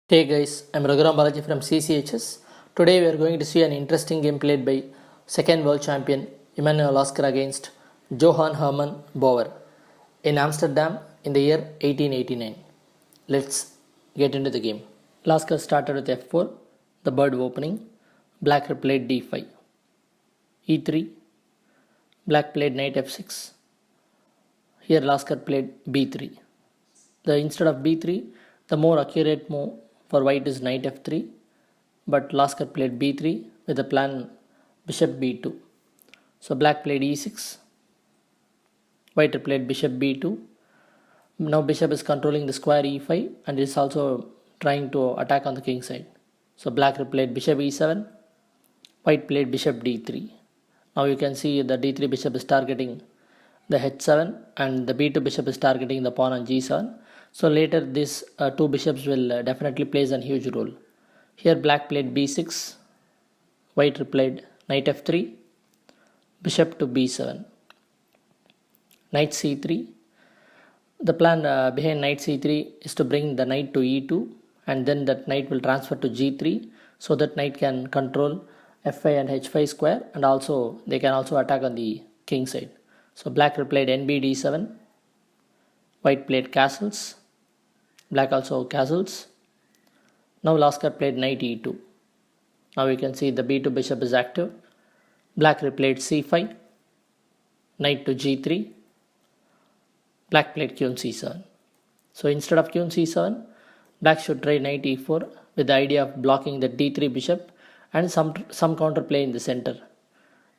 Hey guys, I'm Raghuram Balaji from CCHS. Today we are going to see an interesting game played by second world champion Emmanuel Oscar against Johann Hermann Bauer in Amsterdam in the year 1889. Let's get into the game. Lasker started with f4, the bird opening. Black replayed d5. e3. Black played knight f6. Here Lasker played b3. Instead of b3, the more accurate move for white is knight f3, but Lasker played b3 with the plan bishop b2. So black played e6, white replayed bishop b2. Now bishop is controlling the square e5 and is also trying to attack on the king side. So black replayed bishop e7, white played bishop d3. Now you can see the d3 bishop is targeting the h7 and the b2 bishop is targeting the pawn on g7. So later these two bishops will definitely plays a huge role. Here black played b6, white replayed knight f3, bishop to b7, knight c3. The plan behind knight c3 is to bring the knight to e2 and then that knight will transfer to g3 so that knight can control f5 and h5 square, and also they can also attack on the king side. So black replayed nb d7, white played castles, black also castles. Now Lasker played knight e2. Now you can see the b2 bishop is active. Black replayed c5, knight to g3, black played q on c7. So instead of q on c7, black should try knight e4 with the idea of blocking the d3 bishop and some counterplay in the center.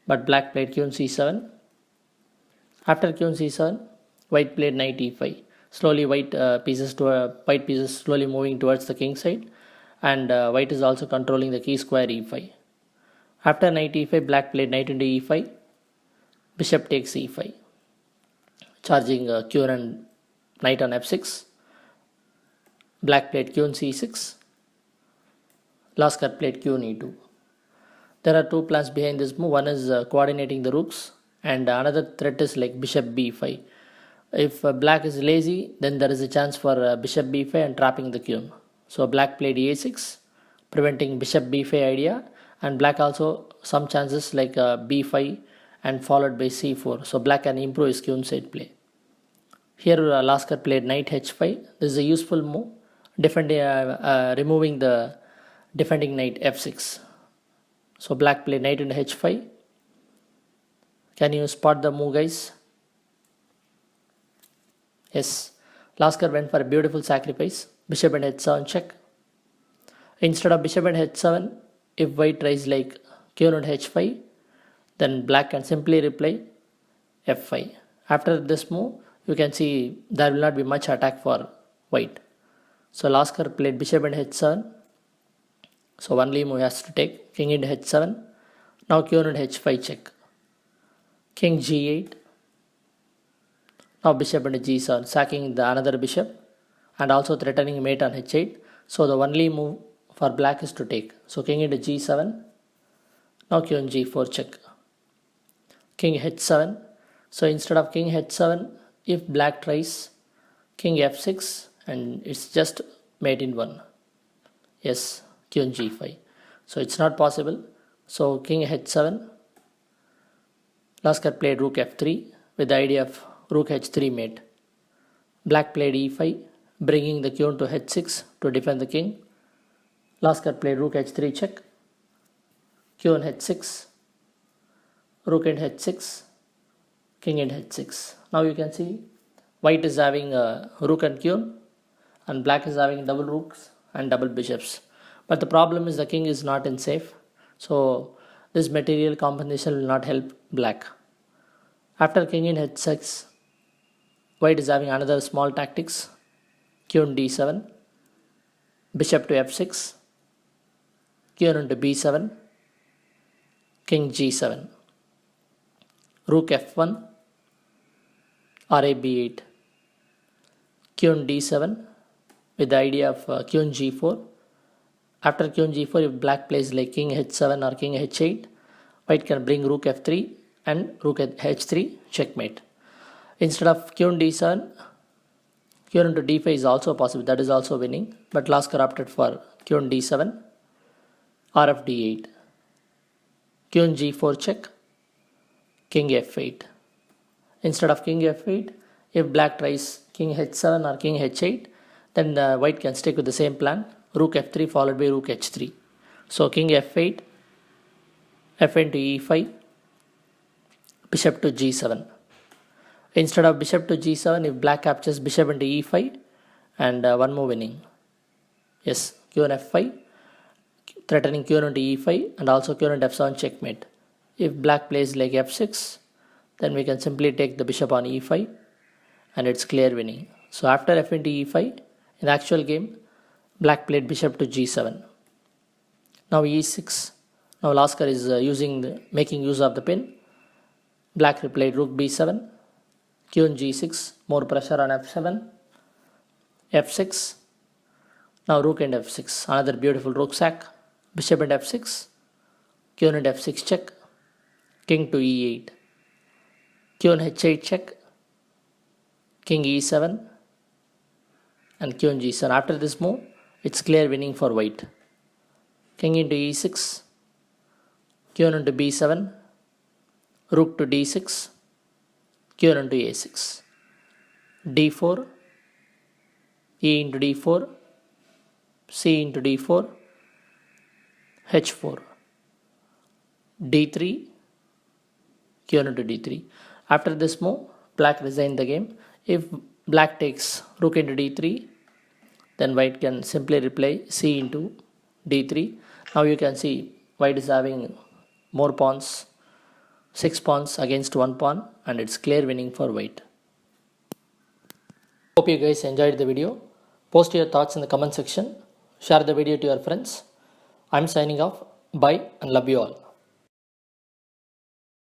But black played q on c7. After q on c7, white played knight e5. Slowly white pieces slowly moving towards the king side, and white is also controlling the key square e5. After knight e5, black played knight into e5, bishop takes e5, charging q and knight on f6. Black played q on c6, Lasker played q on e2. There are two plans behind this move. One is coordinating the rooks, and another threat is like bishop b5. If black is lazy, then there is a chance for bishop b5 and trapping the queen. So black played a6, preventing bishop b5 idea, and black also some chances like b5 and followed by c4. So black can improve his queen side play. Here Lasker played knight h5. This is a useful move, removing the defending knight f6. So black played knight into h5. Can you spot the move, guys? Yes, Lasker went for a beautiful sacrifice. Bishop and h7 check. Instead of bishop and h7, if white tries like q and h5, then black can simply reply f5. After this move, you can see there will not be much attack for white. So Lasker played bishop and h7. So only move has to take king into h7. Now q and h5 check. King g8. Now bishop into g7, sacking the another bishop and also threatening mate on h8. So the only move for black is to take. So king into g7. Now q on g4 check. King h7. So instead of king h7, if black tries king f6, and it's just mate in one. Yes, q on g5. So it's not possible. So king h7. Lasker played rook f3 with the idea of rook h3 mate. Black played e5, bringing the king to h6 to defend the king. Lasker played rook h3 check. Q on h6, rook in h6, king in h6. Now you can see white is having rook and q, and black is having double rooks and double bishops. But the problem is the king is not in safe. So this material combination will not help black. After king in h6, white is having another small tactics. Q on d7, bishop to f6, q on to b7, king g7, rook f1, ra b8, q on d7 with the idea of q on g4. After q on g4, if black plays like king h7 or king h8, white can bring rook f3 and rook at h3 checkmate. Instead of q on d7, Q into d5 is also possible, that is also winning, but last corrupted for Q on d7, Rf d8, Q on g4 check, King f8. Instead of King f8, if black tries King h7 or King h8, then the white can stick with the same plan, Rook f3 followed by Rook h3. So King f8, f into e5, Bishop to g7. Instead of Bishop to g7, if black captures Bishop into e5 and one more winning. Yes, Q on f5, threatening Q into e5 and also Q into f7 checkmate. If black plays like f6, then we can simply take the bishop on e5 and it's clear winning. So after f into e5, in the actual game, black played bishop to g7. Now e6. Now Laskar is making use of the pin. Black replayed rook b7, Q on g6, more pressure on f7, f6. Now rook and f6, another beautiful rook sack, bishop and f6, Q and f6 check, king to e8, Q on h8 check, king e7, and Q on g7. After this move, it's clear winning for white. King into e6, Q into b7, rook to d6, Q into a6, d4, e into d4, c into d4, h4, d3, Q into d3. After this move, black resigned the game. If black takes rook into d3, then white can simply replay c into d3. Now you can see white is having more pawns, 6 pawns against 1 pawn, and it's clear winning for white. Hope you guys enjoyed the video. Post your thoughts in the comment section. Share the video to your friends. I'm signing off. Bye and love you all.